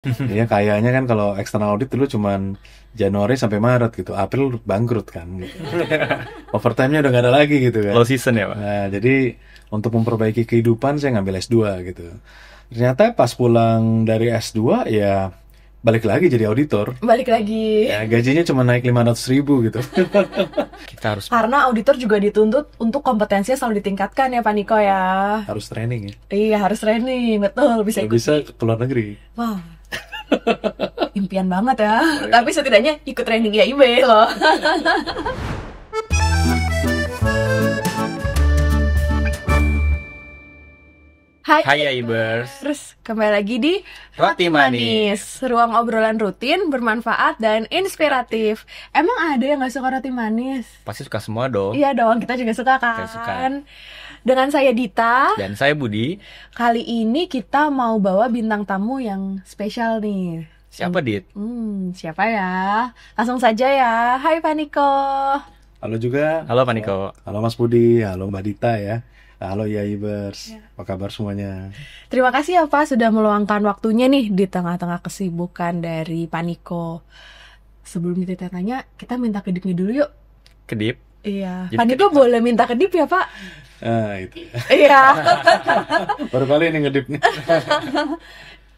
Ya kayaknya kan kalau external audit dulu cuman Januari sampai Maret gitu, April bangkrut kan gitu. Overtime-nya udah gak ada lagi gitu kan. Low season ya, Pak? Nah, jadi untuk memperbaiki kehidupan saya ngambil S2 gitu. Ternyata pas pulang dari S2 ya balik lagi jadi auditor. Balik lagi. Ya gajinya cuma naik 500.000 gitu. Kita harus Karena auditor juga dituntut untuk kompetensinya selalu ditingkatkan ya Pak Niko ya. Harus training ya. Iya harus training, betul bisa Kalau ikut. bisa ke luar negeri. Wah, impian banget ya. Tapi setidaknya ikut training IAIB loh. Hai, Hai Ibers. terus kembali lagi di Roti Manis. ruang obrolan rutin, bermanfaat dan inspiratif. Emang ada yang nggak suka roti manis? Pasti suka semua dong. Iya dong, kita juga suka kan. Kita suka. Dengan saya Dita, Dan saya Budi. kali ini kita mau bawa bintang tamu yang spesial nih. Siapa, Dit? Siapa ya? Langsung saja ya. Hai Pak Niko. Halo juga. Halo Pak Niko. Halo Mas Budi, halo Mbak Dita ya. Halo Yaibers, apa kabar semuanya? Terima kasih ya Pak sudah meluangkan waktunya nih di tengah-tengah kesibukan dari Pak Niko. Sebelum kita tanya, kita minta kedipnya dulu yuk. Kedip. Iya. Jadi Pak Niko boleh minta kedip ya Pak? Itu. Iya. Baru kali ini ngedip nih.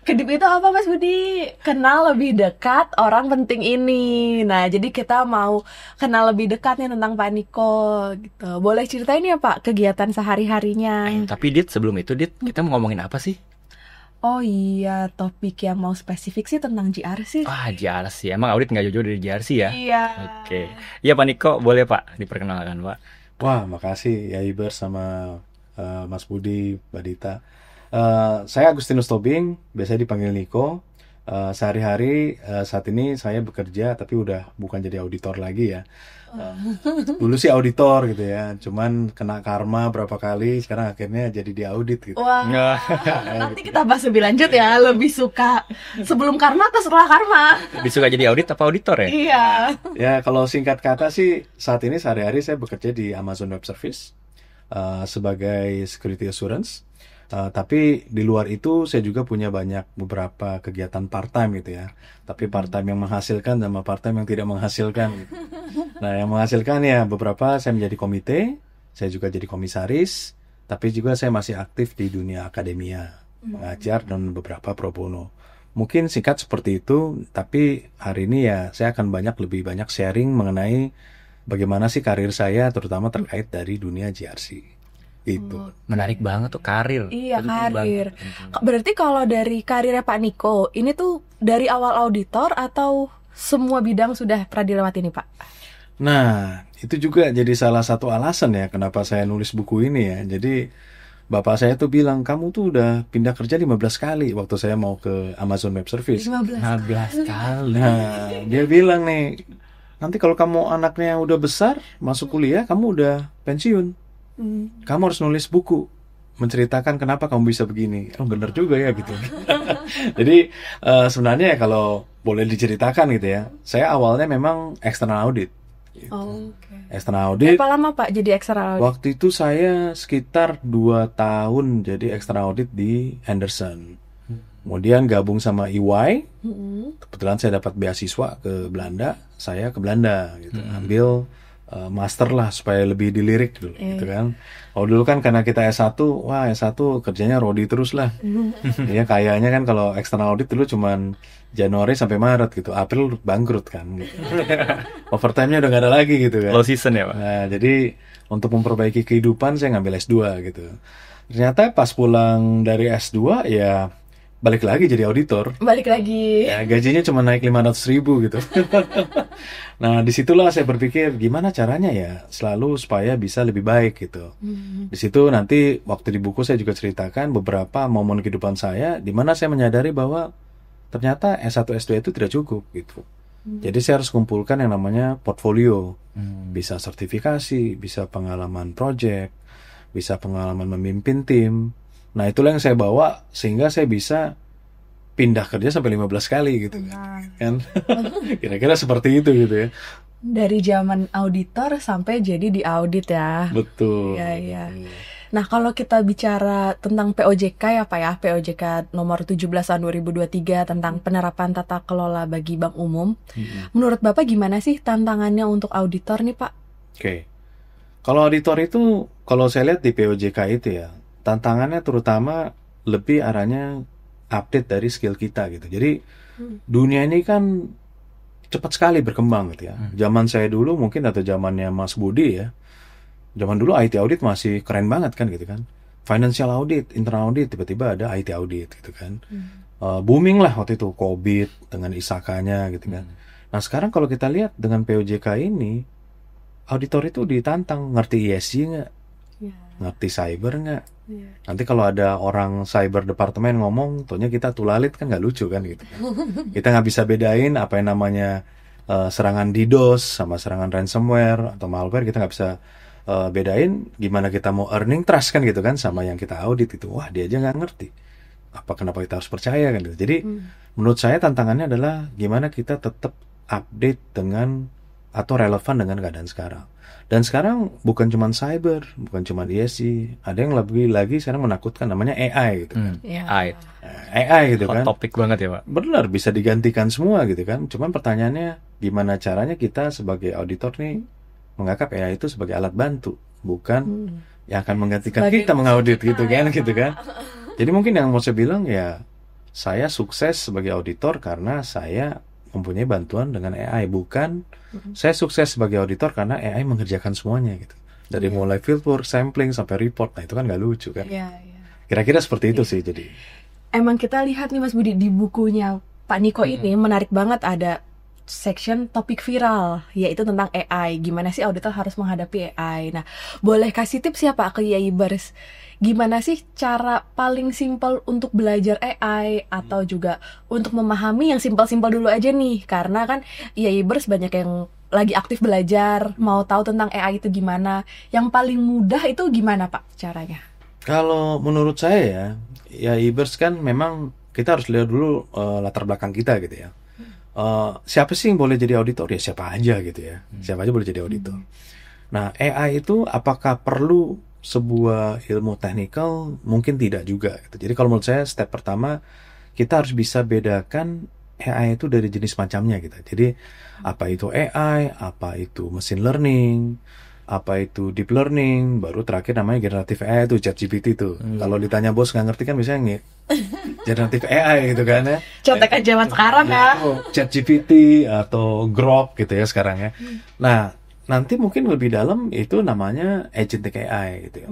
Kedip itu apa Mas Budi? Kenal lebih dekat orang penting ini. Nah, jadi kita mau kenal lebih dekat nih tentang Pak Niko gitu. Boleh ceritain ya Pak kegiatan sehari-harinya? Tapi Dit, sebelum itu Dit, kita mau ngomongin apa sih? Oh iya, topik yang mau spesifik sih tentang GRC. JRC. Emang audit nggak jauh-jauh dari JRC ya? Iya. Oke. Iya Pak Niko, boleh Pak diperkenalkan Pak. Wah, makasih Yaibers sama Mas Budi, Mbak Dita. Saya Agustinus Tobing, biasanya dipanggil Niko. Sehari-hari saat ini saya bekerja, tapi udah bukan jadi auditor lagi ya. Dulu sih auditor gitu ya, cuman kena karma berapa kali, sekarang akhirnya jadi di audit gitu. Wah, Nggak. nanti kita bahas lebih lanjut ya. Lebih suka sebelum karma atau setelah karma? Disuka jadi audit apa auditor ya? Iya. Ya, kalau singkat kata sih, saat ini sehari-hari saya bekerja di Amazon Web Service sebagai security assurance. Tapi di luar itu saya juga punya beberapa kegiatan part-time gitu ya. Tapi part-time yang menghasilkan sama part-time yang tidak menghasilkan gitu. Nah, yang menghasilkan ya beberapa saya menjadi komite, saya juga jadi komisaris, tapi juga saya masih aktif di dunia akademia, mengajar dan beberapa pro bono. Mungkin singkat seperti itu, tapi hari ini ya saya akan lebih banyak sharing mengenai bagaimana sih karir saya terutama terkait dari dunia GRC. Itu. Menarik banget tuh karir. Iya, Penting karir. banget. Berarti kalau dari karirnya Pak Niko, ini tuh dari awal auditor atau semua bidang sudah pernah dilewati nih Pak? Nah, itu juga jadi salah satu alasan ya kenapa saya nulis buku ini ya. Jadi bapak saya tuh bilang, kamu tuh udah pindah kerja 15 kali waktu saya mau ke Amazon Web Service. 15 kali. Nah, dia bilang nih, nanti kalau kamu anaknya udah besar, masuk kuliah, kamu udah pensiun. Kamu harus nulis buku menceritakan kenapa kamu bisa begini. Oh, bener juga ya gitu. Jadi sebenarnya ya kalau boleh diceritakan gitu ya, saya awalnya memang external audit. Gitu. Oke. External audit. Berapa lama Pak jadi external audit? Waktu itu saya sekitar 2 tahun jadi external audit di Henderson. Kemudian gabung sama EY. Kebetulan saya dapat beasiswa ke Belanda, saya ke Belanda gitu. Ambil master lah supaya lebih dilirik dulu gitu kan. Kalau dulu kan karena kita S1, wah S1 kerjanya rodi terus lah. Ya kayaknya kan kalau external audit dulu cuman Januari sampai Maret gitu, April bangkrut kan gitu. Overtime-nya udah gak ada lagi gitu kan. Low season ya Pak? Nah, jadi untuk memperbaiki kehidupan saya ngambil S2 gitu. Ternyata pas pulang dari S2 ya balik lagi jadi auditor. Balik lagi. Ya gajinya cuma naik 500.000 gitu. Nah, disitulah saya berpikir gimana caranya ya selalu supaya bisa lebih baik gitu. Di situ nanti waktu di buku saya juga ceritakan beberapa momen kehidupan saya di mana saya menyadari bahwa ternyata S1 S2 itu tidak cukup gitu. Jadi saya harus kumpulkan yang namanya portfolio. Bisa sertifikasi, bisa pengalaman project, bisa pengalaman memimpin tim. Nah, itulah yang saya bawa sehingga saya bisa pindah kerja sampai 15 kali gitu kan. Kira-kira seperti itu gitu ya. Dari zaman auditor sampai jadi di audit ya. Betul. Iya, iya. Nah, kalau kita bicara tentang POJK ya Pak ya, POJK nomor 17 tahun 2023 tentang penerapan tata kelola bagi bank umum. Menurut Bapak gimana sih tantangannya untuk auditor nih Pak? Oke. Kalau auditor itu, kalau saya lihat di POJK itu ya, tantangannya terutama lebih arahnya update dari skill kita gitu. Jadi dunia ini kan cepat sekali berkembang gitu ya. Zaman saya dulu mungkin atau zamannya Mas Budi ya, zaman dulu IT audit masih keren banget kan gitu kan. Financial audit, internal audit, tiba-tiba ada IT audit gitu kan. Booming lah waktu itu COVID dengan ISAKA-nya gitu kan. Nah sekarang kalau kita lihat dengan POJK ini, auditor itu ditantang ngerti ESG nggak, Ya, ngerti cyber nggak. ya. Nanti kalau ada orang cyber departemen ngomong, tuhnya kita tulalit kan nggak lucu kan gitu kan. Kita nggak bisa bedain apa yang namanya serangan DDoS sama serangan ransomware atau malware. Kita nggak bisa bedain gimana kita mau earning trust kan gitu kan sama yang kita audit itu. Wah dia aja nggak ngerti. Kenapa kita harus percaya kan gitu. Jadi menurut saya tantangannya adalah gimana kita tetap update dengan atau relevan dengan keadaan sekarang. Dan sekarang bukan cuma cyber, bukan cuma ESG, ada yang lebih lagi sekarang menakutkan namanya AI gitu kan. Ya. AI gitu Hot kan. topic banget ya Pak. Benar bisa digantikan semua gitu kan. Cuman pertanyaannya gimana caranya kita sebagai auditor nih menganggap AI itu sebagai alat bantu, bukan yang akan menggantikan Sebagai kita mengaudit gitu kan, ya. gitu kan. Jadi mungkin yang mau saya bilang ya, saya sukses sebagai auditor karena saya mempunyai bantuan dengan AI, bukan saya sukses sebagai auditor karena AI mengerjakan semuanya gitu. Dari mulai fieldwork, sampling sampai report, nah itu kan nggak lucu kan. Ya, ya. Kira-kira seperti itu sih jadi. Emang kita lihat nih Mas Budi di bukunya Pak Niko ini menarik banget, ada section topik viral yaitu tentang AI. Gimana sih auditor harus menghadapi AI? Nah, boleh kasih tips ya Pak ke Yaibers? Gimana sih cara paling simpel untuk belajar AI atau juga untuk memahami yang simpel-simpel dulu aja nih? Karena kan Yaibers banyak yang lagi aktif belajar, mau tahu tentang AI itu gimana. Yang paling mudah itu gimana Pak caranya? Kalau menurut saya ya Ibers kan memang kita harus lihat dulu latar belakang kita gitu ya. Siapa sih yang boleh jadi auditor? Ya siapa aja gitu ya. Siapa aja boleh jadi auditor. Nah AI itu apakah perlu sebuah ilmu teknikal? Mungkin tidak juga gitu. Jadi kalau menurut saya step pertama kita harus bisa bedakan AI itu dari jenis macamnya gitu. Jadi apa itu AI, apa itu machine learning, apa itu deep learning, baru terakhir namanya generative AI itu ChatGPT itu. Kalau ditanya bos nggak ngerti kan biasanya generative AI gitu kan ya. Contekan zaman sekarang ya. ChatGPT atau Grok gitu ya sekarang ya. Nah, nanti mungkin lebih dalam itu namanya agentic AI gitu ya.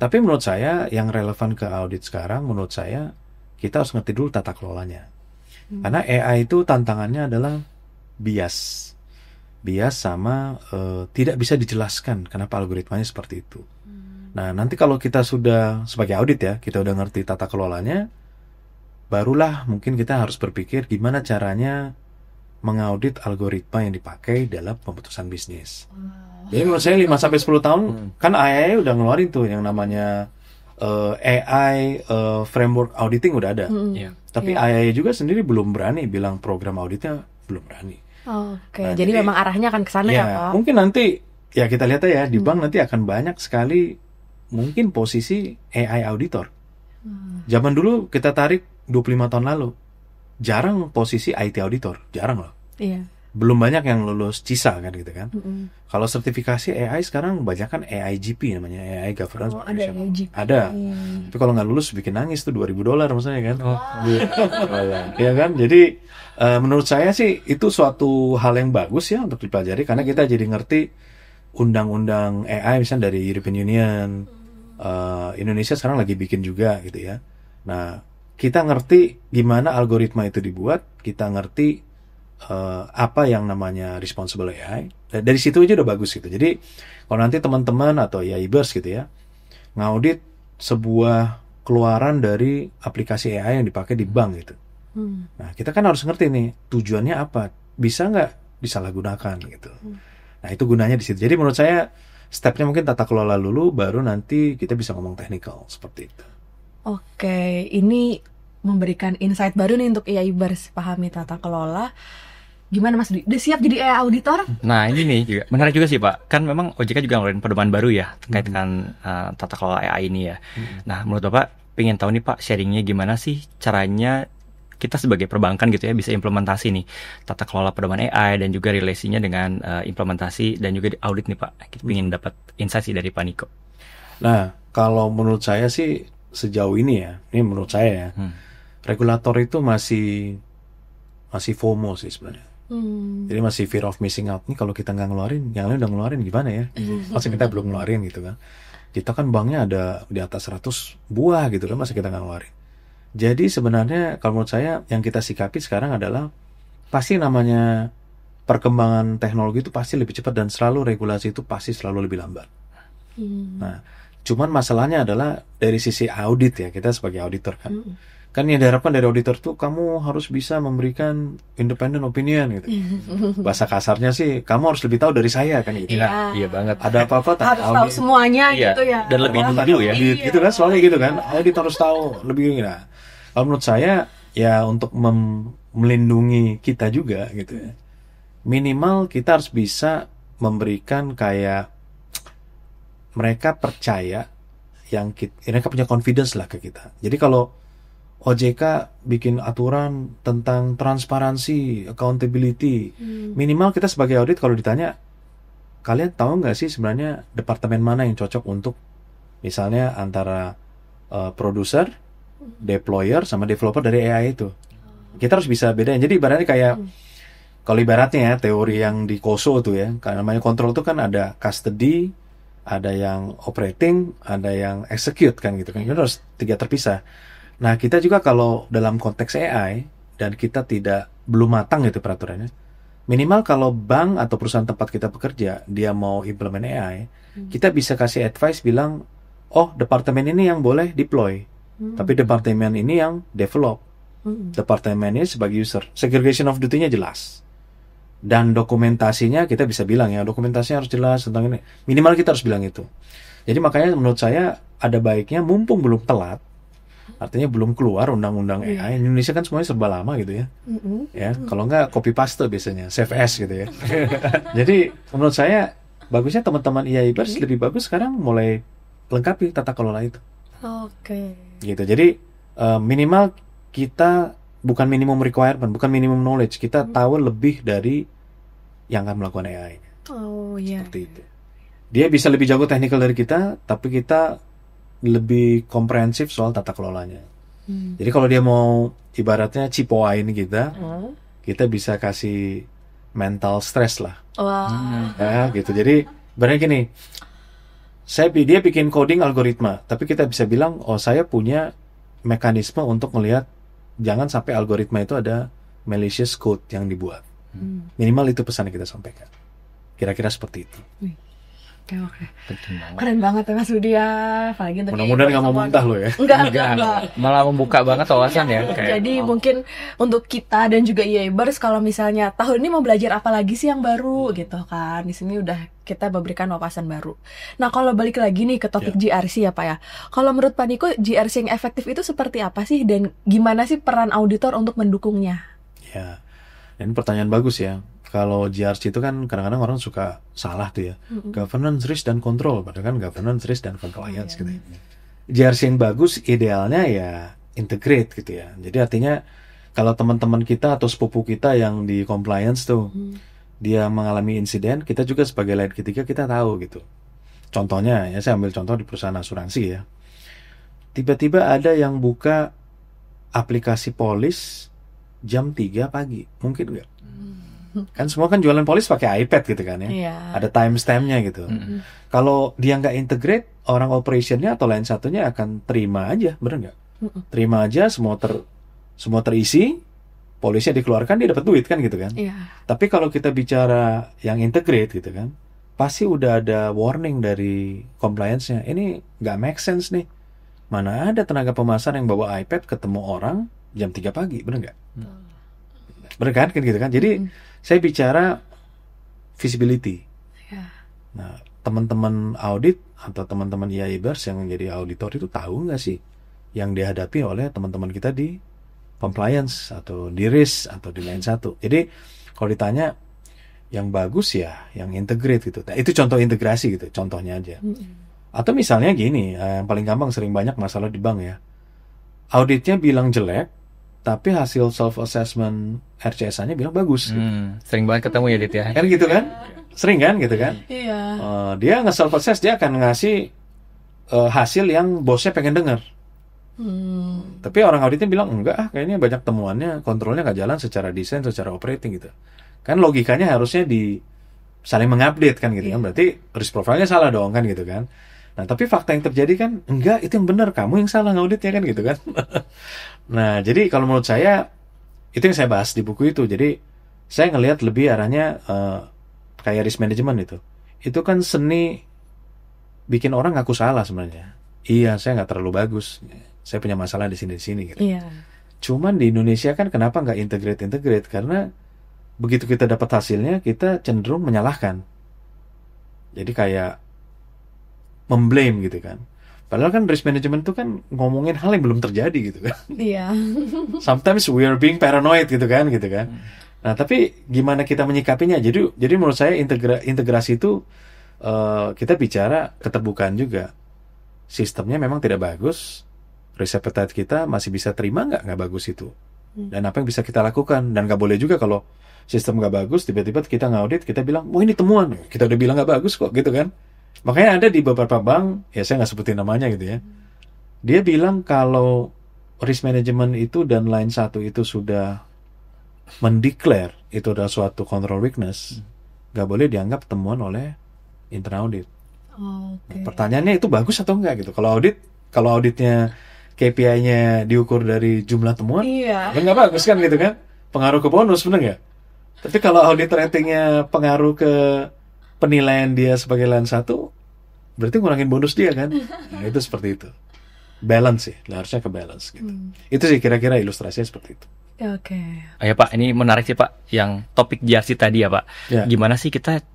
Tapi menurut saya yang relevan ke audit sekarang, menurut saya kita harus ngerti dulu tata kelolanya. Karena AI itu tantangannya adalah bias sama tidak bisa dijelaskan kenapa algoritmanya seperti itu. Nah, nanti kalau kita sudah sebagai audit ya, kita udah ngerti tata kelolanya, barulah mungkin kita harus berpikir gimana caranya mengaudit algoritma yang dipakai dalam pemutusan bisnis. Jadi menurut saya 5-10 tahun kan AI udah ngeluarin tuh yang namanya AI framework auditing udah ada. Iya. Tapi AI juga sendiri belum berani bilang program auditnya belum berani. Oke, Nah, jadi memang arahnya akan ke sana ya, Pak. Mungkin nanti ya kita lihat ya di bank nanti akan banyak sekali mungkin posisi AI auditor. Zaman dulu kita tarik 25 tahun lalu, jarang posisi IT auditor, jarang loh. Iya. Belum banyak yang lulus CISA kan gitu kan. Kalau sertifikasi AI sekarang banyak kan AIGP namanya, AI Governance Oh, ada Professional. AIGP. Ada. Tapi kalau nggak lulus bikin nangis tuh $2.000 maksudnya kan. Ya kan. Jadi menurut saya sih itu suatu hal yang bagus ya untuk dipelajari karena kita jadi ngerti undang-undang AI misalnya dari European Union. Indonesia sekarang lagi bikin juga gitu ya. Nah, kita ngerti gimana algoritma itu dibuat, kita ngerti apa yang namanya responsible AI. Dari situ aja udah bagus gitu. Jadi kalau nanti teman-teman atau Yaibers gitu ya ngaudit sebuah keluaran dari aplikasi AI yang dipakai di bank gitu. Nah kita kan harus ngerti nih tujuannya apa, bisa nggak disalahgunakan gitu. Nah itu gunanya di situ. Jadi menurut saya stepnya mungkin tata kelola dulu, baru nanti kita bisa ngomong technical seperti itu. Oke, ini memberikan insight baru nih untuk Yaibers pahami tata kelola. Gimana Mas Budi? Udah siap jadi auditor? Nah ini nih juga menarik juga sih Pak. Kan memang OJK juga ngeluarin pedoman baru ya terkait dengan tata kelola AI ini ya. Nah menurut Bapak pengen tahu nih Pak sharingnya gimana sih caranya kita sebagai perbankan gitu ya bisa implementasi nih tata kelola pedoman AI dan juga relasinya dengan implementasi dan juga audit nih Pak. Kita pengen dapat insight sih dari Pak Niko. Nah, kalau menurut saya sih sejauh ini ya, ini menurut saya ya, regulator itu masih FOMO sih sebenarnya. Jadi masih fear of missing out. Nih kalau kita nggak ngeluarin, yang lain udah ngeluarin gimana ya? Masa kita belum ngeluarin gitu kan? Kita kan banknya ada di atas 100 buah gitu kan, masa kita nggak ngeluarin? Jadi sebenarnya kalau menurut saya yang kita sikapi sekarang adalah pasti namanya perkembangan teknologi itu pasti lebih cepat dan selalu regulasi itu pasti selalu lebih lambat. Nah, cuman masalahnya adalah dari sisi audit ya, kita sebagai auditor kan. Kan yang diharapkan dari auditor tuh kamu harus bisa memberikan independent opinion gitu. Bahasa kasarnya sih kamu harus lebih tahu dari saya kan gitu. Iya banget. Ada apa-apa Harus tahu semuanya Iya, gitu ya. dan lebih dulu ya. Gitu kan soalnya gitu kan. Audit harus tahu lebih. Nah, kalau menurut saya ya untuk melindungi kita juga gitu ya. Minimal kita harus bisa memberikan kayak mereka percaya mereka punya confidence lah ke kita. Jadi kalau OJK bikin aturan tentang transparansi, accountability, minimal kita sebagai audit kalau ditanya, kalian tahu nggak sih sebenarnya departemen mana yang cocok untuk misalnya antara produser, deployer, sama developer dari AI itu. Kita harus bisa bedain. Jadi ibaratnya kayak kalau ibaratnya ya teori yang di COSO tuh ya, karena namanya kontrol itu kan ada custody, ada yang operating, ada yang execute kan gitu kan. Itu harus 3 terpisah. Nah, kita juga kalau dalam konteks AI dan kita belum matang gitu peraturannya, minimal kalau bank atau perusahaan tempat kita bekerja, dia mau implement AI, kita bisa kasih advice bilang, oh departemen ini yang boleh deploy, tapi departemen ini yang develop. Departemen ini sebagai user. Segregation of duty-nya jelas. Dan dokumentasinya kita bisa bilang ya, dokumentasinya harus jelas tentang ini. Minimal kita harus bilang itu. Jadi makanya menurut saya ada baiknya mumpung belum telat, artinya belum keluar undang-undang AI. Indonesia kan semuanya serba lama gitu ya. Ya, kalau nggak copy paste biasanya, save as gitu ya. Jadi menurut saya bagusnya teman-teman IAIBers lebih bagus sekarang mulai lengkapi tata kelola itu. Oke. Gitu. Jadi minimal kita bukan minimum requirement, bukan minimum knowledge. Kita tahu lebih dari yang akan melakukan AI. Oh iya. Seperti itu. Dia bisa lebih jago teknikal dari kita, tapi kita lebih komprehensif soal tata kelolanya. Jadi kalau dia mau ibaratnya cipoain kita bisa kasih mental stress lah. Wah. Ya gitu. Jadi benar gini, dia bikin coding algoritma, tapi kita bisa bilang, oh saya punya mekanisme untuk melihat jangan sampai algoritma itu ada malicious code yang dibuat. Minimal itu pesan yang kita sampaikan. Kira-kira seperti itu. Oke. Keren banget ya Mas Budi ya. Apalagi untuk mudah-mudahan nggak mau muntah lo ya. Enggak. Malah membuka banget wawasan ya. Jadi mungkin untuk kita dan juga IAIBers kalau misalnya tahun ini mau belajar apa lagi sih yang baru gitu kan. Di sini udah kita memberikan wawasan baru. Nah, kalau balik lagi nih ke topik GRC ya Pak ya. Kalau menurut Pak Niko, GRC yang efektif itu seperti apa sih dan gimana sih peran auditor untuk mendukungnya? Ya. Ini pertanyaan bagus ya. Kalau GRC itu kan kadang-kadang orang suka salah tuh ya. Governance, risk, dan control. Padahal kan governance, risk, dan compliance gitu ya. GRC yang bagus idealnya ya integrate gitu ya. Jadi artinya kalau teman-teman kita atau sepupu kita yang di compliance tuh, dia mengalami insiden, kita juga sebagai layer ketiga kita tahu gitu. Contohnya ya saya ambil contoh di perusahaan asuransi ya. Tiba-tiba ada yang buka aplikasi polis jam 3 pagi. Mungkin nggak? Kan semua kan jualan polis pakai iPad gitu kan ya. Ada timestampnya gitu. Kalau dia nggak integrate, orang operationnya atau lain satunya akan terima aja, bener nggak? Terima aja, semua terisi, polisnya dikeluarkan, dia dapat duit kan gitu kan. Tapi kalau kita bicara yang integrate gitu kan, pasti udah ada warning dari compliance-nya. Ini nggak make sense nih. Mana ada tenaga pemasaran yang bawa iPad ketemu orang jam 3 pagi, bener nggak? Bener kan gitu kan. Jadi saya bicara visibility. Nah, teman-teman audit atau teman-teman IAIBers yang menjadi auditor itu tahu nggak sih yang dihadapi oleh teman-teman kita di compliance atau di risk atau di lain satu. Jadi Kalau ditanya yang bagus ya, yang integrate gitu. Nah, itu contoh integrasi gitu, contohnya aja. Atau misalnya gini, yang paling gampang sering banyak masalah di bank ya. Auditnya bilang jelek, tapi hasil self-assessment RCSA-nya bilang bagus. Gitu. Sering banget ketemu ya Dit ya. Kan gitu kan? Sering kan gitu kan? Iya. Dia nge-self-assess, dia akan ngasih hasil yang bosnya pengen denger. Tapi orang auditnya bilang, enggak kayaknya banyak temuannya, kontrolnya nggak jalan secara desain, secara operating gitu. Kan logikanya harusnya saling mengupdate kan gitu kan. Berarti risk profile-nya salah dong kan gitu kan. Nah, tapi fakta yang terjadi kan, enggak, itu yang benar, kamu yang salah ngauditnya kan gitu kan. Nah, jadi kalau menurut saya, itu yang saya bahas di buku itu. Jadi, saya ngelihat lebih arahnya kayak risk management itu. Itu kan seni bikin orang ngaku salah sebenarnya. Iya, saya nggak terlalu bagus. Saya punya masalah di sini gitu. Iya. Cuman di Indonesia kan kenapa nggak integrate? Karena begitu kita dapat hasilnya, kita cenderung menyalahkan. Jadi kayak memblame gitu kan. Padahal kan risk management itu kan ngomongin hal yang belum terjadi gitu kan. Iya. Sometimes we are being paranoid gitu kan. Nah, tapi gimana kita menyikapinya? Jadi menurut saya integrasi itu kita bicara keterbukaan juga. Sistemnya memang tidak bagus. Risk appetite kita masih bisa terima nggak bagus itu. Dan apa yang bisa kita lakukan? Dan nggak boleh juga kalau sistem nggak bagus, tiba-tiba kita ngaudit, kita bilang, oh ini temuan. Kita udah bilang nggak bagus kok gitu kan. Makanya ada di beberapa bank, ya saya nggak sebutin namanya gitu ya. Dia bilang kalau risk management itu dan line 1 itu sudah mendeklar itu adalah suatu control weakness, nggak boleh dianggap temuan oleh internal audit. Oke. Pertanyaannya itu bagus atau enggak gitu. Kalau auditnya KPI-nya diukur dari jumlah temuan, Iya. nggak bagus kan gitu kan. Pengaruh ke bonus, bener nggak? Tapi kalau audit ratingnya pengaruh ke penilaian dia sebagai line 1, berarti ngurangin bonus dia kan. Nah, itu seperti itu. Balance sih, harusnya ke balance gitu. Itu sih kira-kira ilustrasinya seperti itu. Oke. Ya Pak, ini menarik sih Pak, yang topik GRC tadi ya Pak. Ya. Gimana sih kita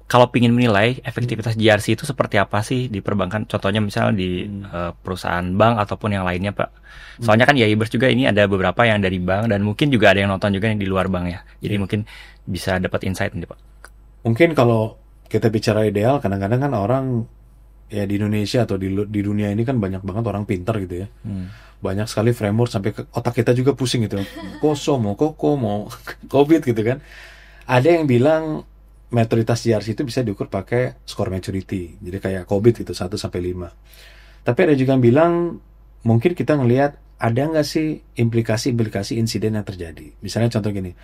kalau pingin menilai efektivitas GRC itu seperti apa sih di perbankan? Contohnya misalnya di perusahaan bank ataupun yang lainnya Pak. Soalnya kan Yaibers juga ini ada beberapa yang dari bank dan mungkin juga ada yang nonton juga yang di luar bank ya. Jadi mungkin bisa dapat insight nih Pak. Mungkin kalau kita bicara ideal, kadang-kadang kan orang ya di Indonesia atau di dunia ini kan banyak banget orang pintar gitu ya. Banyak sekali framework sampai otak kita juga pusing gitu. Koso mau koko mau COVID gitu kan. Ada yang bilang maturitas GRC itu bisa diukur pakai score maturity. Jadi kayak COVID gitu 1-5. Tapi ada juga yang bilang mungkin kita ngelihat ada nggak sih implikasi insiden yang terjadi. Misalnya contoh gini.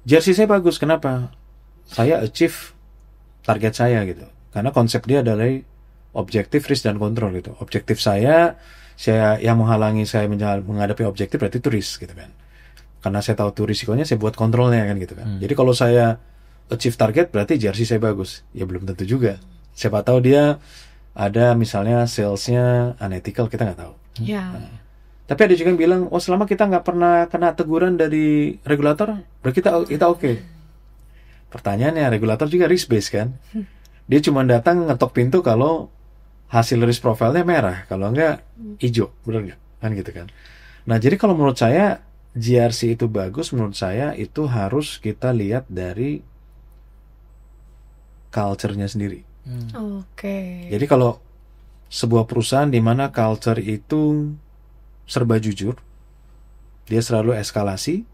GRC saya bagus, kenapa? Saya achieve target saya gitu. Karena konsep dia adalah objektif, risk, dan kontrol gitu. Objektif saya yang menghalangi saya menghadapi objektif berarti itu risk gitu kan. Karena saya tahu itu risikonya, saya buat kontrolnya kan gitu kan. Jadi kalau saya achieve target berarti GRC saya bagus. Ya belum tentu juga. Siapa tahu dia ada misalnya salesnya unethical, kita nggak tahu. Ya. Tapi ada juga yang bilang, oh selama kita nggak pernah kena teguran dari regulator, berarti kita oke. Pertanyaannya, regulator juga risk based kan? Dia cuma datang ngetok pintu kalau hasil risk profile-nya merah, kalau enggak hijau, bener nggak? Kan gitu kan. Nah jadi kalau menurut saya GRC itu bagus, menurut saya itu harus kita lihat dari culture-nya sendiri. Oke. Jadi kalau sebuah perusahaan di mana culture itu serba jujur, dia selalu eskalasi,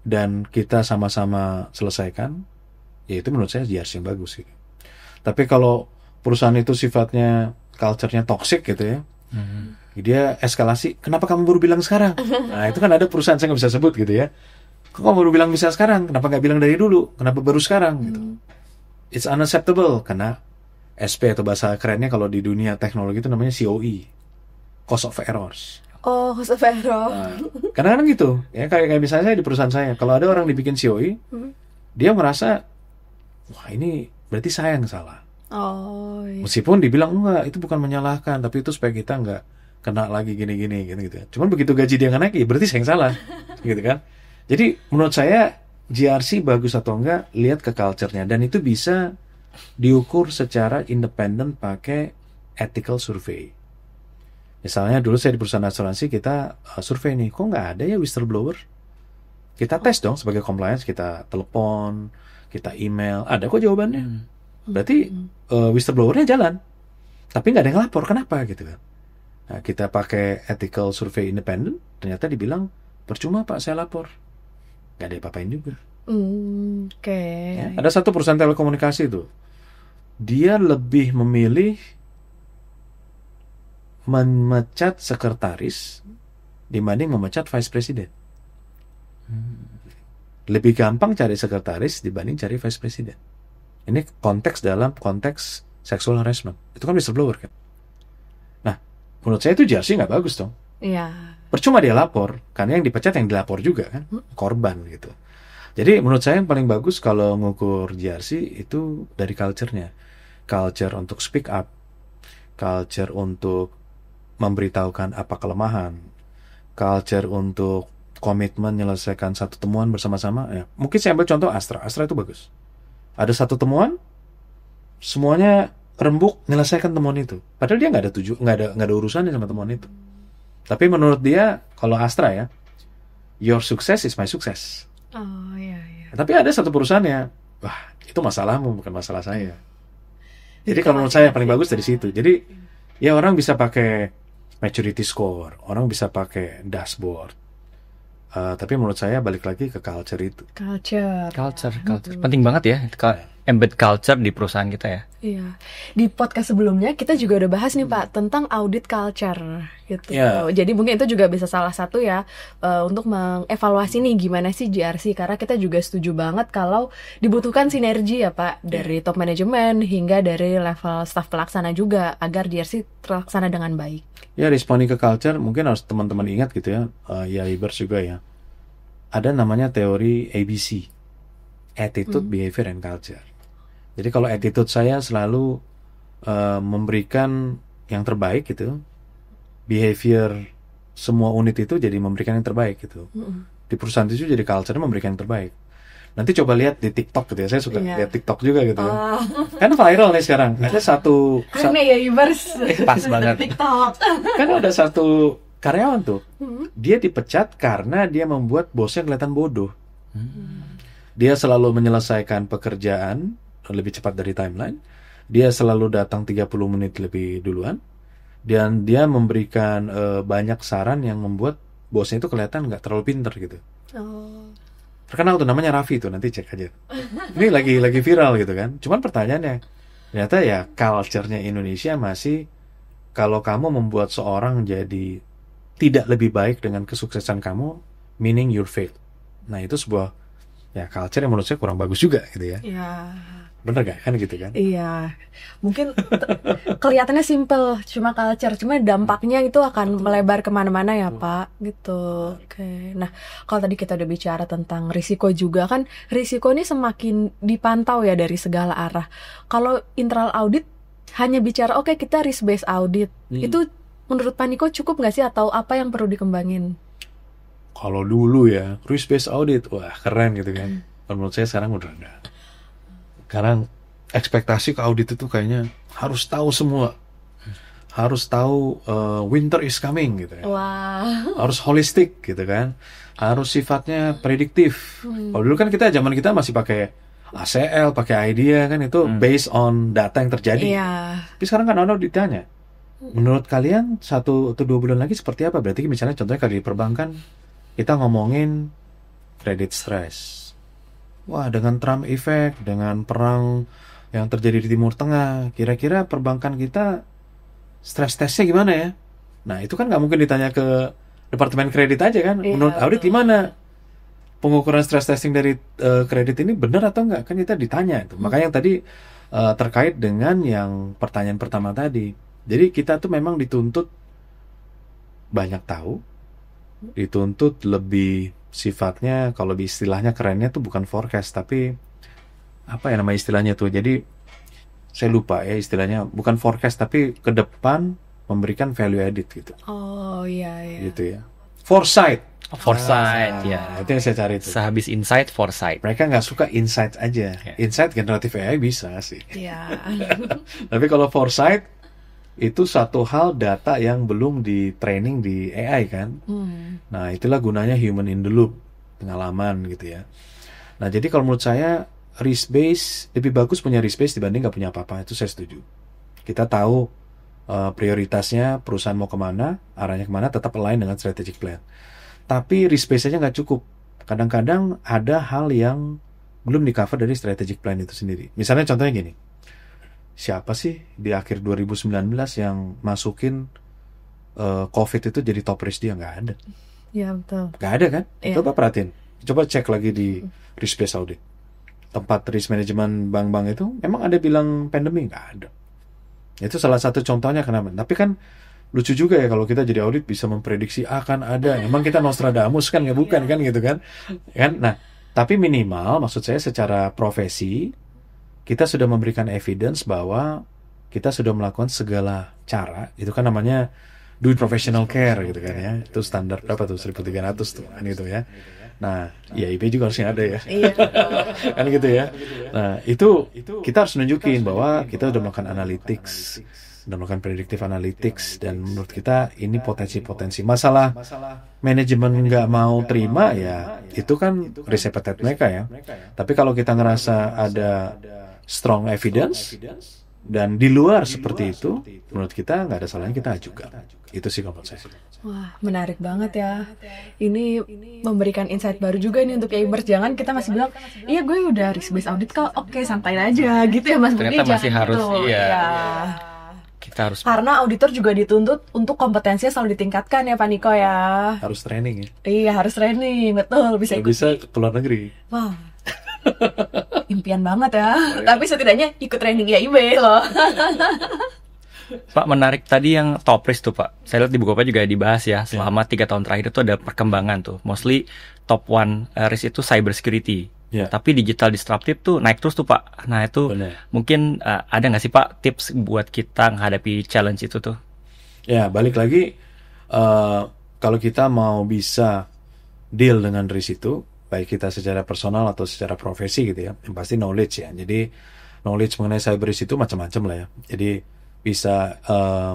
dan kita sama-sama selesaikan, ya itu menurut saya GRC yang bagus gitu. Tapi kalau perusahaan itu sifatnya culture-nya toxic gitu ya, dia eskalasi, kenapa kamu baru bilang sekarang? Nah itu kan ada perusahaan saya nggak bisa sebut gitu ya. Kok kamu baru bilang bisa sekarang? Kenapa nggak bilang dari dulu? Kenapa baru sekarang? Gitu. It's unacceptable karena SP atau bahasa kerennya kalau di dunia teknologi itu namanya COE, cost of errors. Oh, cost of error. Nah, kadang-kadang gitu ya, kayak misalnya saya di perusahaan saya, kalau ada orang dibikin COE, dia merasa wah ini berarti saya yang salah. Oh, iya. Meskipun dibilang enggak, itu bukan menyalahkan, tapi itu supaya kita enggak kena lagi gini-gini gitu. Cuman begitu gaji dia nggak naik, ya berarti saya yang salah, gitu kan? Jadi menurut saya GRC bagus atau enggak, lihat ke culture-nya, dan itu bisa diukur secara independen pakai ethical survey. Misalnya dulu saya di perusahaan asuransi kita survei nih, kok nggak ada ya whistleblower? Kita tes dong sebagai compliance, kita telepon, kita email, ada kok jawabannya. Berarti whistleblower-nya jalan, tapi nggak ada yang lapor, kenapa gitu kan? Nah, kita pakai ethical survey independent, ternyata dibilang percuma Pak saya lapor, nggak ada apa-apain juga. Oke. Ya, ada satu perusahaan telekomunikasi tuh, dia lebih memilih memecat sekretaris dibanding memecat vice president. Lebih gampang cari sekretaris dibanding cari vice president. Ini konteks dalam konteks sexual harassment. Itu kan whistleblower kan. Nah, menurut saya itu JRC nggak bagus dong. Iya. Percuma dia lapor, karena yang dipecat yang dilapor juga kan, korban gitu. Jadi menurut saya yang paling bagus kalau ngukur JRC itu dari culture-nya. Culture untuk speak up, culture untuk memberitahukan apa kelemahan, culture untuk komitmen menyelesaikan satu temuan bersama-sama. Ya, mungkin saya ambil contoh Astra. Astra itu bagus. Ada satu temuan, semuanya rembuk menyelesaikan temuan itu. Padahal dia nggak ada urusannya sama temuan itu. Tapi menurut dia, kalau Astra ya, your success is my success. Oh iya. Tapi ada satu perusahaannya, wah itu masalahmu bukan masalah saya. Jadi kalau menurut saya paling bagus dari situ. Jadi ya orang bisa pakai maturity score, orang bisa pakai dashboard. Tapi menurut saya balik lagi ke culture itu. Culture. Penting banget ya, embed culture di perusahaan kita ya. Iya. Di podcast sebelumnya kita juga udah bahas nih Pak tentang audit culture gitu. Ya. Jadi mungkin itu juga bisa salah satu ya untuk mengevaluasi nih gimana sih JRC, karena kita juga setuju banget kalau dibutuhkan sinergi ya Pak dari top manajemen hingga dari level staf pelaksana juga agar JRC terlaksana dengan baik. Ya, responding ke culture mungkin harus teman-teman ingat gitu ya. Ya Ibers juga ya. Ada namanya teori ABC, attitude, behavior, and culture. Jadi kalau attitude saya selalu memberikan yang terbaik gitu, behavior semua unit itu jadi memberikan yang terbaik gitu. Di perusahaan itu jadi culture memberikan yang terbaik. Nanti coba lihat di TikTok gitu ya, saya suka lihat TikTok juga gitu ya. Kan viral nih sekarang. Ada satu aneh ya Ibers. Pas banget. TikTok. Kan ada satu karyawan tuh, dia dipecat karena dia membuat bosnya kelihatan bodoh. Dia selalu menyelesaikan pekerjaan lebih cepat dari timeline. Dia selalu datang 30 menit lebih duluan. Dan dia memberikan banyak saran yang membuat bosnya itu kelihatan nggak terlalu pinter gitu. Terkenal tuh, namanya Raffi tuh, nanti cek aja. Ini lagi viral gitu kan. Cuman pertanyaannya, ternyata ya culture-nya Indonesia masih, kalau kamu membuat seorang jadi tidak lebih baik dengan kesuksesan kamu, meaning you're failed. Nah itu sebuah ya culture yang menurut saya kurang bagus juga gitu ya. Iya. Bener gak kan gitu kan? Iya, mungkin kelihatannya simple, cuma culture, cuma dampaknya itu akan melebar kemana-mana ya Pak, gitu. Oke, nah kalau tadi kita udah bicara tentang risiko juga kan, risiko ini semakin dipantau ya dari segala arah. Kalau internal audit hanya bicara oke, kita risk based audit, itu menurut Pak Niko cukup nggak sih atau apa yang perlu dikembangin? Kalau dulu ya risk based audit, wah keren gitu kan. Menurut saya sekarang udah enggak. Sekarang ekspektasi ke audit itu kayaknya harus tahu semua, harus tahu winter is coming gitu ya. Wah. Harus holistik gitu kan, harus sifatnya prediktif. Kalau dulu kan zaman kita masih pakai ACL, pakai idea kan, itu based on data yang terjadi. Iya. Tapi sekarang kan orang ditanya, menurut kalian 1 atau 2 bulan lagi seperti apa? Berarti misalnya contohnya kalau di perbankan kita ngomongin credit stress. Wah, dengan Trump effect, dengan perang yang terjadi di Timur Tengah, kira-kira perbankan kita stress testnya gimana ya? Nah, itu kan nggak mungkin ditanya ke departemen kredit aja kan? Menurut audit gimana? Pengukuran stress testing dari kredit ini benar atau nggak? Kan kita ditanya itu. Makanya yang tadi terkait dengan yang pertanyaan pertama tadi. Jadi kita tuh memang dituntut banyak tahu, dituntut lebih sifatnya, kalau istilahnya kerennya tuh bukan forecast, tapi apa ya nama istilahnya tuh, jadi saya lupa ya istilahnya, bukan forecast tapi ke depan memberikan value added gitu. Oh iya. Gitu ya, foresight Ya. Itu yang saya cari tuh. Sehabis insight, foresight. Mereka nggak suka insight aja. Insight generative AI bisa sih. Iya. Tapi kalau foresight itu satu hal data yang belum di training di AI kan. Nah itulah gunanya human in the loop. pengalaman gitu ya. Nah, jadi kalau menurut saya risk base lebih bagus punya risk base dibanding nggak punya apa-apa, itu saya setuju. Kita tahu prioritasnya perusahaan mau kemana, arahnya kemana, tetap align dengan strategic plan. Tapi risk base aja nggak cukup. Kadang-kadang ada hal yang belum di cover dari strategic plan itu sendiri. Misalnya contohnya gini, siapa sih di akhir 2019 yang masukin COVID itu jadi top risk dia? Nggak ada. Iya, betul. Nggak ada kan? Iya. Coba perhatiin. Coba cek lagi di risk based audit. Tempat risk management bank-bank itu memang ada bilang pandemi? Nggak ada. Itu salah satu contohnya kenapa. Tapi kan lucu juga ya kalau kita jadi audit bisa memprediksi akan ada. Emang kita Nostradamus kan? Nggak bukan kan gitu kan? Nah, tapi minimal maksud saya secara profesi kita sudah memberikan evidence bahwa kita sudah melakukan segala cara. Itu kan namanya doing professional care gitu kan ya. Itu standar berapa tuh? 1.300 tuh kan gitu ya. Nah, IAIB juga harusnya ada ya. Iya. Kan gitu ya. Nah, itu kita harus nunjukin bahwa kita udah melakukan analytics, udah melakukan predictive analytics, dan menurut kita ini potensi-potensi. Masalah manajemen nggak mau terima ya, itu kan risk appetite mereka ya. Tapi kalau kita ngerasa ada strong evidence dan di luar seperti itu, menurut kita nggak ada salahnya kita ajukan. Itu sih kalau menurut saya. Wah, menarik banget ya. Ini memberikan insight baru juga nih untuk Yaibers. Jangan kita masih bilang, iya gue udah risk based audit kok, oke santai aja gitu ya Mas Budi. Ternyata masih Jangan harus, gitu. iya. Iya. Kita harus Karena auditor juga dituntut untuk kompetensinya selalu ditingkatkan ya Pak Niko ya. Harus training ya. Iya, harus training, betul. Bisa Kalau ikut. bisa ke luar negeri. Wah, impian banget ya. Tapi setidaknya ikut training IAIB loh. Pak, menarik tadi yang top risk tuh Pak. Saya lihat di Bukalapak juga dibahas ya. Selama 3 tahun terakhir itu ada perkembangan tuh. Mostly top one risk itu cyber security. Ya. Tapi digital disruptive tuh naik terus tuh Pak. Nah itu Benar. mungkin ada nggak sih Pak tips buat kita menghadapi challenge itu tuh? Ya, balik lagi kalau kita mau bisa deal dengan risk itu, baik kita secara personal atau secara profesi gitu ya, yang pasti knowledge ya. Jadi knowledge mengenai cyber risk itu macam-macam lah ya. Jadi bisa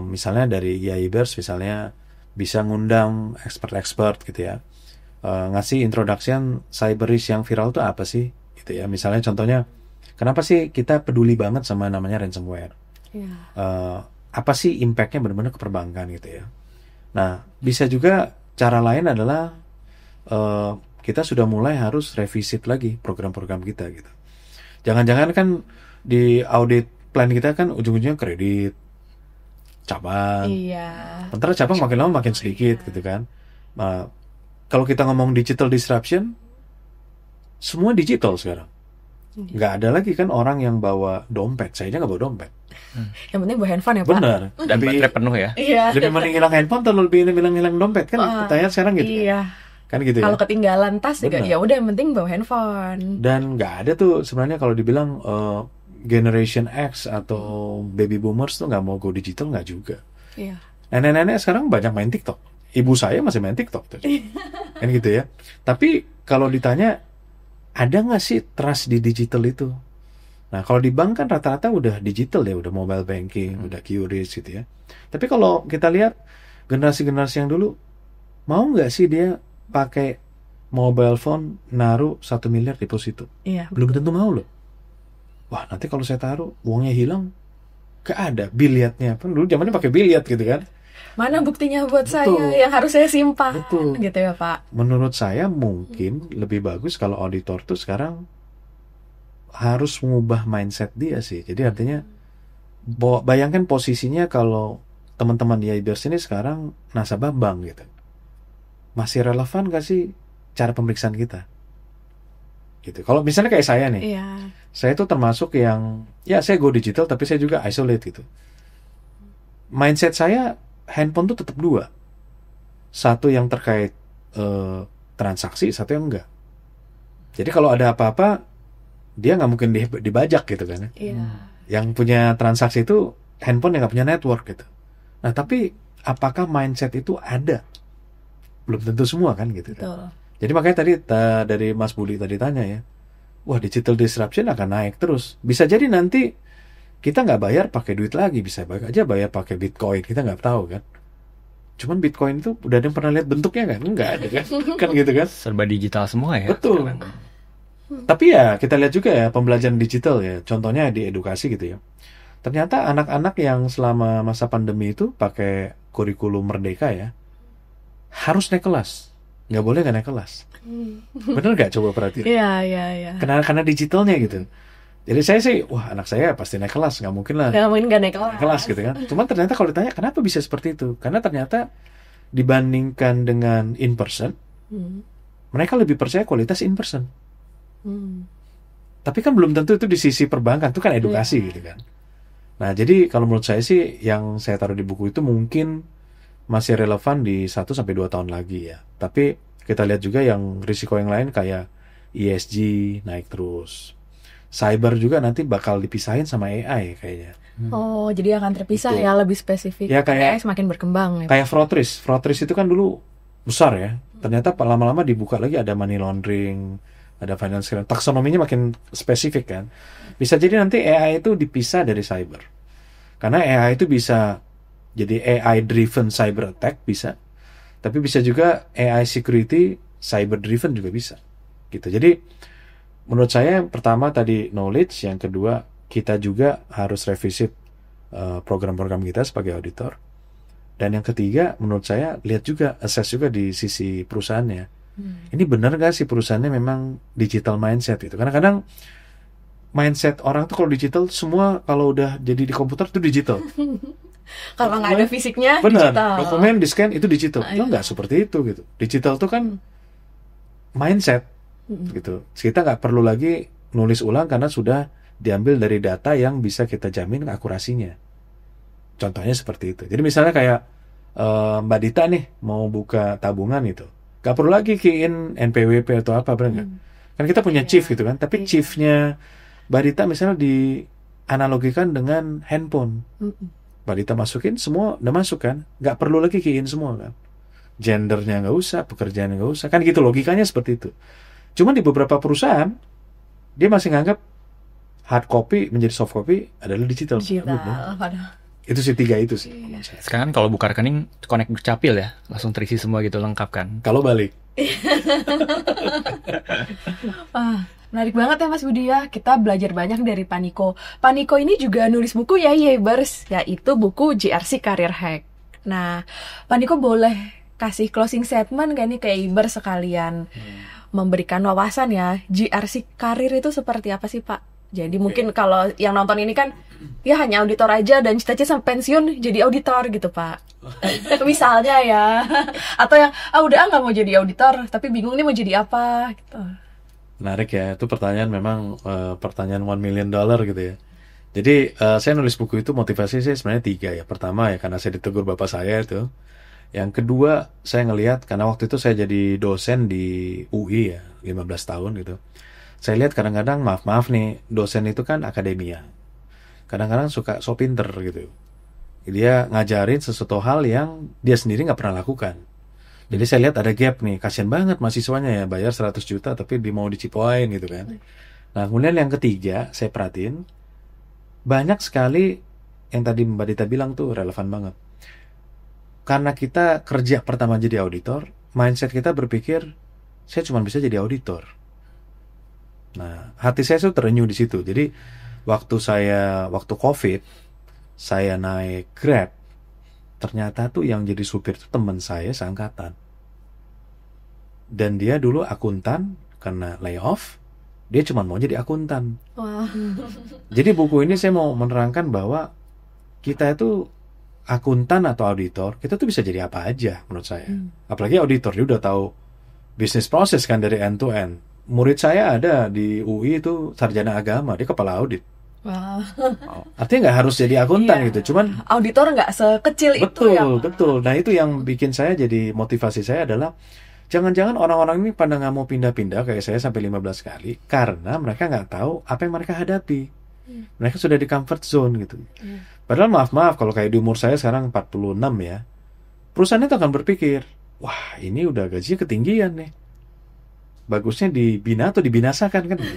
misalnya dari Yaibers misalnya bisa ngundang expert-expert gitu ya, ngasih introduction cyber risk yang viral itu apa sih gitu ya. Misalnya contohnya, kenapa sih kita peduli banget sama namanya ransomware? Iya. Apa sih impact-nya benar-benar ke perbankan gitu ya. Nah, bisa juga cara lain adalah kita sudah mulai harus revisit lagi program-program kita gitu. Jangan-jangan kan di audit plan kita kan ujung-ujungnya kredit, cabang. Iya. Sementara cabang makin lama makin sedikit gitu kan. Kalau kita ngomong digital disruption, semua digital sekarang. Nggak ada lagi kan orang yang bawa dompet. Saya aja nggak bawa dompet. Yang penting bawa handphone ya Pak. Benar. Dan baterai penuh ya. Iya. Lebih mending hilang handphone atau lebih hilang dompet kan? Pertanyaan sekarang gitu. Iya. Kan gitu ya. Kalau ketinggalan tas juga Benar. ya udah yang penting bawa handphone. Dan nggak ada tuh sebenarnya kalau dibilang Generation X atau baby boomers tuh nggak mau go digital, nggak juga. Iya. Nenek-nenek sekarang banyak main TikTok. Ibu saya masih main TikTok tuh. Kan gitu ya. Tapi kalau ditanya ada nggak sih trust di digital itu? Nah kalau di bank kan rata-rata udah digital ya, udah mobile banking, udah QRIS gitu ya. Tapi kalau kita lihat generasi-generasi yang dulu, mau nggak sih dia pakai mobile phone naruh 1 miliar deposito? Iya. Belum tentu mau loh. Wah nanti kalau saya taruh uangnya hilang, gak ada biliatnya. Kan dulu zamannya pakai biliat gitu kan. Mana buktinya buat Betul. saya yang harus saya simpan? Betul. Gitu ya Pak. Menurut saya mungkin lebih bagus kalau auditor tuh sekarang harus mengubah mindset dia sih. Jadi artinya bayangkan posisinya kalau teman-teman di Yaibers ini sekarang nasabah bank gitu. Masih relevan gak sih cara pemeriksaan kita? Gitu. Kalau misalnya kayak saya nih, Iya. saya tuh termasuk yang ya saya go digital tapi saya juga isolate gitu. Mindset saya handphone tuh tetap 2. Satu yang terkait transaksi, satu yang enggak. Jadi kalau ada apa-apa dia nggak mungkin dibajak gitu kan. Iya. Yang punya transaksi itu handphone yang nggak punya network gitu. Nah tapi apakah mindset itu ada? Belum tentu semua kan gitu. Betul. Jadi makanya tadi dari Mas Budi tadi tanya ya, wah digital disruption akan naik terus. Bisa jadi nanti kita nggak bayar pakai duit lagi, bisa aja bayar pakai Bitcoin, kita nggak tahu kan. Cuman Bitcoin itu udah ada yang pernah lihat bentuknya kan? Enggak ada kan? Kan gitu kan? Serba digital semua ya. Betul. sekarang. Tapi ya kita lihat juga ya pembelajaran digital ya. Contohnya di edukasi gitu ya. Ternyata anak-anak yang selama masa pandemi itu pakai kurikulum Merdeka ya, harus naik kelas. Nggak boleh nggak naik kelas. Bener nggak coba perhatiin? Iya. Karena digitalnya gitu. Jadi saya sih, wah anak saya pasti naik kelas. Nggak mungkin lah Gak mungkin gak naik naik kelas gitu kan. Cuman ternyata kalau ditanya kenapa bisa seperti itu? Karena ternyata dibandingkan dengan in person, Hmm. mereka lebih percaya kualitas in person. Hmm. Tapi kan belum tentu itu di sisi perbankan, itu kan edukasi gitu kan. Nah, jadi kalau menurut saya sih yang saya taruh di buku itu mungkin masih relevan di 1 sampai 2 tahun lagi ya. Tapi kita lihat juga yang risiko yang lain kayak ESG naik terus. Cyber juga nanti bakal dipisahin sama AI kayaknya. Oh, jadi akan terpisah Betul. ya, lebih spesifik. Ya, kayak- AI semakin berkembang ya. Kayak fraud risk. Fraud risk itu kan dulu besar ya. Ternyata lama-lama dibuka lagi ada money laundering, ada financial crime. Taksonominya makin spesifik kan. Bisa jadi nanti AI itu dipisah dari cyber. Karena AI itu bisa jadi AI driven cyber attack bisa. Tapi bisa juga AI security cyber driven juga bisa. Gitu. Jadi menurut saya yang pertama tadi knowledge, yang kedua kita juga harus revisit program-program kita sebagai auditor. Dan yang ketiga menurut saya lihat juga, assess juga di sisi perusahaannya. Ini benar nggak sih perusahaannya memang digital mindset gitu. Karena kadang mindset orang tuh kalau digital semua kalau udah jadi di komputer itu digital. Kalau nggak ada fisiknya, Benar. digital. Dokumen di scan itu digital. Ah, Itu iya. nggak seperti itu gitu. Digital tuh kan mindset gitu. Kita nggak perlu lagi nulis ulang karena sudah diambil dari data yang bisa kita jamin akurasinya. Contohnya seperti itu. Jadi misalnya kayak Mbak Dita nih mau buka tabungan itu, nggak perlu lagi key-in NPWP atau apa, benar nggak? Kan kita punya Iya. chief gitu kan. Tapi Iya. chiefnya Mbak Dita misalnya dianalogikan dengan handphone. Mm-mm. Mbak Dita masukin semua udah masuk kan, nggak perlu lagi key-in semua kan. Gendernya nggak usah, pekerjaannya nggak usah, kan gitu logikanya seperti itu. Cuman di beberapa perusahaan dia masih nganggap hard copy menjadi soft copy adalah digital. Digital. Padahal. Itu sih 3 itu sih menurut saya. Sekarang kalau buka rekening connect dukcapil ya, langsung terisi semua gitu lengkap kan. Kalau balik, Wah, menarik banget ya Mas Budi ya. Kita belajar banyak dari Paniko. Paniko ini juga nulis buku ya Yebers, yaitu buku GRC Career Hack. Nah, Paniko boleh kasih closing statement kan nih ke Yebers sekalian memberikan wawasan ya. GRC Career itu seperti apa sih Pak? Jadi mungkin kalau yang nonton ini kan ya hanya auditor aja dan cita-cita sampai pensiun jadi auditor gitu Pak. Misalnya ya. Atau yang udah nggak mau jadi auditor tapi bingung nih mau jadi apa gitu. menarik ya. Itu pertanyaan memang pertanyaan $1 million gitu ya. Jadi saya nulis buku itu motivasi saya sebenarnya 3 ya. Pertama ya karena saya ditegur bapak saya itu. Yang kedua saya ngelihat karena waktu itu saya jadi dosen di UI ya 15 tahun gitu. Saya lihat kadang-kadang maaf nih dosen itu kan akademia. Kadang-kadang suka so pinter gitu. Dia ngajarin sesuatu hal yang dia sendiri nggak pernah lakukan. Jadi saya lihat ada gap nih, kasian banget mahasiswanya ya bayar 100 juta tapi mau dicipoin gitu kan. Nah kemudian yang ketiga saya perhatiin banyak sekali yang tadi Mbak Dita bilang tuh relevan banget. Karena kita kerja pertama jadi auditor, mindset kita berpikir saya cuma bisa jadi auditor. Nah hati saya tuh terenyuh di situ. Jadi waktu COVID saya naik Grab, ternyata tuh yang jadi supir tuh teman saya seangkatan. Dan dia dulu akuntan, karena layoff, dia cuma mau jadi akuntan. Wah. Jadi buku ini saya mau menerangkan bahwa kita itu akuntan atau auditor, kita tuh bisa jadi apa aja menurut saya. Apalagi auditor, dia udah tahu bisnis proses kan dari end to end. Murid saya ada di UI itu sarjana agama, dia kepala audit. Wah. Artinya nggak harus jadi akuntan Iya. gitu, cuman Auditor nggak sekecil itu ya Pak? betul. Nah itu yang bikin saya jadi motivasi saya adalah jangan-jangan orang-orang ini pada nggak mau pindah-pindah kayak saya sampai 15 kali karena mereka nggak tahu apa yang mereka hadapi. Mereka sudah di comfort zone gitu. Padahal maaf kalau kayak di umur saya sekarang 46 ya, perusahaan itu akan berpikir, wah ini udah gajinya ketinggian nih. Bagusnya dibina atau dibinasakan kan gitu.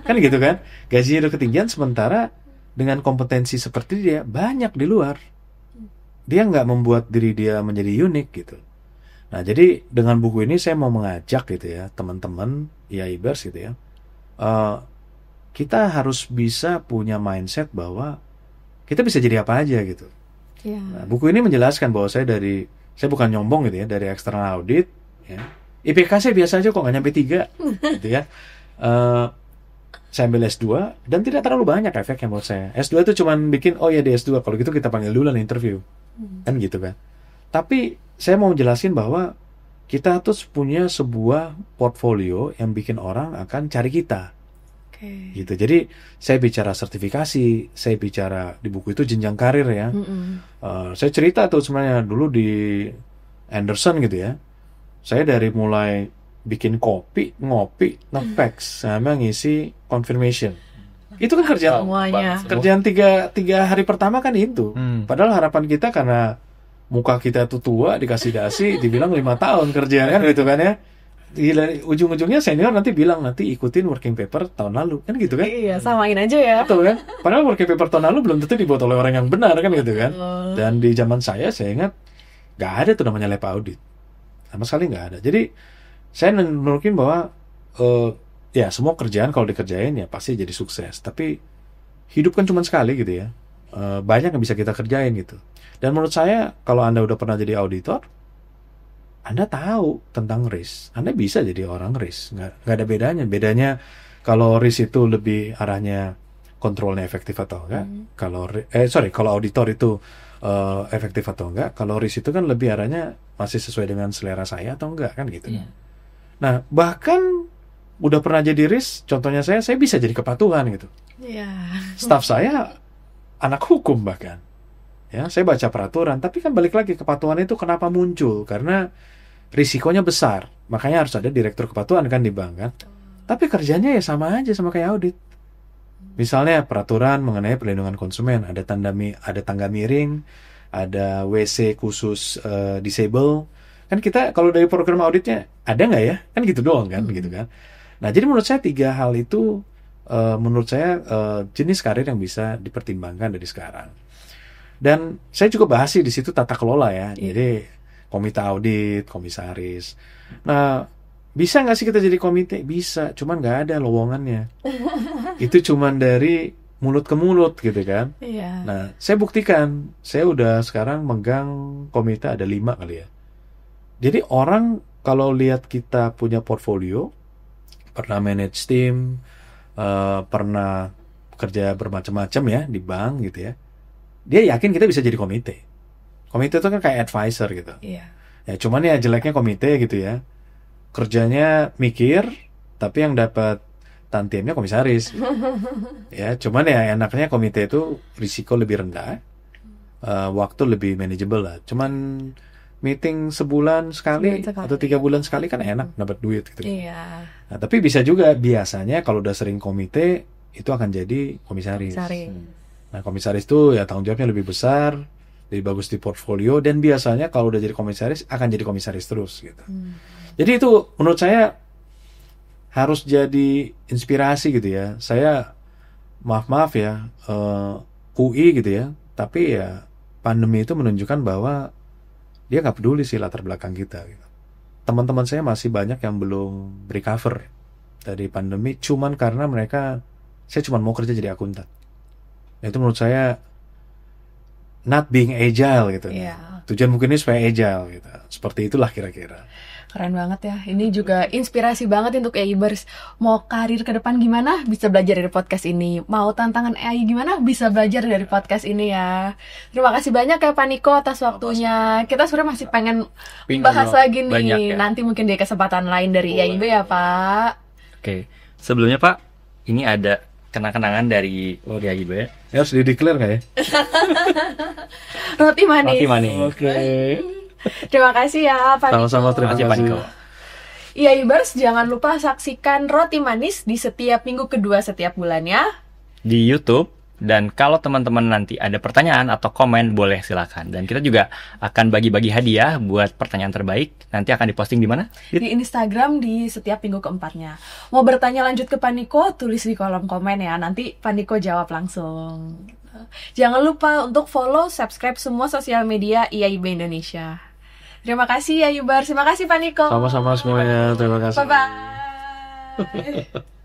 Kan gitu kan, gajinya udah ketinggian sementara dengan kompetensi seperti dia banyak di luar dia nggak membuat diri dia menjadi unik gitu. Nah, jadi dengan buku ini saya mau mengajak gitu ya, teman-teman IAIBers gitu ya. eh, kita harus bisa punya mindset bahwa kita bisa jadi apa aja gitu. Iya. Nah, buku ini menjelaskan bahwa saya bukan nyombong gitu ya, dari external audit ya. IPK saya biasa aja kok, nggak nyampe 3 gitu ya. Eh, saya ambil S2 dan tidak terlalu banyak efeknya buat saya. S2 itu cuman bikin, oh ya di S2 kalau gitu kita panggil dulu lah interview. Kan gitu kan. Tapi saya mau jelasin bahwa kita tuh punya sebuah portfolio yang bikin orang akan cari kita. Oke. Gitu. Jadi saya bicara sertifikasi, saya bicara di buku itu jenjang karir ya. Saya cerita tuh sebenarnya dulu di Anderson gitu ya. Saya dari mulai bikin kopi, ngopi, nge-fax, sama ngisi confirmation. Itu kan kerjaan Semuanya. kerjaan tiga hari pertama kan itu. Padahal harapan kita karena muka kita tuh tua, dikasih dasi, dibilang 5 tahun kerja kan gitu kan ya. Gila, ujung-ujungnya senior nanti bilang nanti ikutin working paper tahun lalu kan gitu kan. Iya, samain aja ya. Betul kan? Padahal working paper tahun lalu belum tentu dibuat oleh orang yang benar kan gitu kan. Dan di zaman saya ingat nggak ada tuh namanya lab audit, sama sekali nggak ada. Jadi saya menurutin bahwa ya semua kerjaan kalau dikerjain ya pasti jadi sukses. Tapi hidup kan cuma sekali gitu ya. Banyak yang bisa kita kerjain gitu. Dan menurut saya kalau Anda udah pernah jadi auditor, Anda tahu tentang risk. Anda bisa jadi orang risk. Nggak ada bedanya. Bedanya kalau risk itu lebih arahnya kontrolnya efektif atau enggak. Kalau auditor itu efektif atau enggak. Kalau risk itu kan lebih arahnya masih sesuai dengan selera saya atau enggak kan gitu. Nah, bahkan udah pernah jadi risk, contohnya saya bisa jadi kepatuhan gitu. Iya. Staff saya anak hukum bahkan. Ya, saya baca peraturan, tapi kan balik lagi kepatuhan itu kenapa muncul? Karena risikonya besar. Makanya harus ada direktur kepatuhan kan di bank kan. Tapi kerjanya ya sama aja sama kayak audit. Misalnya peraturan mengenai perlindungan konsumen, ada tangga miring, ada WC khusus disable. Kan kita kalau dari program auditnya ada nggak ya? Kan gitu doang kan, gitu kan. Nah, jadi menurut saya 3 hal itu menurut saya jenis karir yang bisa dipertimbangkan dari sekarang. Dan saya juga bahas sih di situ tata kelola ya. Jadi komite audit, komisaris. Nah, bisa nggak sih kita jadi komite? Bisa, cuman nggak ada lowongannya. Itu cuman dari mulut ke mulut gitu kan. Iya. Nah, saya buktikan. Saya udah sekarang megang komite ada 5 kali ya. Jadi orang kalau lihat kita punya portfolio, pernah manage team, pernah kerja bermacam-macam ya di bank gitu ya, dia yakin kita bisa jadi komite. Komite itu kan kayak advisor gitu. Iya. Ya cuman ya jeleknya komite gitu ya. Kerjanya mikir, tapi yang dapat tantiemnya komisaris. Ya cuman ya enaknya komite itu risiko lebih rendah, waktu lebih manageable lah. Cuman meeting sebulan sekali atau 3 bulan sekali kan enak dapat duit gitu. Iya. Nah, tapi bisa juga biasanya kalau udah sering komite itu akan jadi komisaris. Nah, komisaris itu ya tanggung jawabnya lebih besar, lebih bagus di portfolio, dan biasanya kalau udah jadi komisaris akan jadi komisaris terus gitu. Jadi itu menurut saya harus jadi inspirasi gitu ya. Saya maaf ya UI gitu ya, tapi ya pandemi itu menunjukkan bahwa dia nggak peduli sih latar belakang kita gitu. Teman-teman saya masih banyak yang belum recover dari pandemi cuman karena saya cuma mau kerja jadi akuntan. Itu menurut saya not being agile gitu. Tujuan mungkin ini supaya agile gitu. Seperti itulah kira-kira. Keren banget ya. Ini juga inspirasi banget untuk IAIBers. Mau karir ke depan gimana? Bisa belajar dari podcast ini. Mau tantangan AI gimana? Bisa belajar dari podcast ini ya. Terima kasih banyak ya Pak Niko atas waktunya. Kita sebenarnya masih pengen bahas lagi nih. Ya. Nanti mungkin di kesempatan lain dari IAIB ya Pak. Oke. Sebelumnya Pak, ini ada kenang-kenangan dari IAIB. Ya harus di-declare nggak ya? Roti manis. Roti manis. Oke. Terima kasih ya Pak Niko. Sama-sama, terima kasih Pak Niko. IAIBers, jangan lupa saksikan Roti Manis di setiap minggu kedua setiap bulannya di YouTube. Dan kalau teman-teman nanti ada pertanyaan atau komen, boleh silakan. Dan kita juga akan bagi-bagi hadiah buat pertanyaan terbaik. Nanti akan diposting di mana? Di Instagram di setiap minggu keempatnya. Mau bertanya lanjut ke Pak Niko, tulis di kolom komen ya. Nanti Pak Niko jawab langsung. Jangan lupa untuk follow, subscribe semua sosial media IAIB Indonesia. Terima kasih ya Yubar, terima kasih Pak Niko. Sama-sama semuanya, terima kasih. Bye-bye.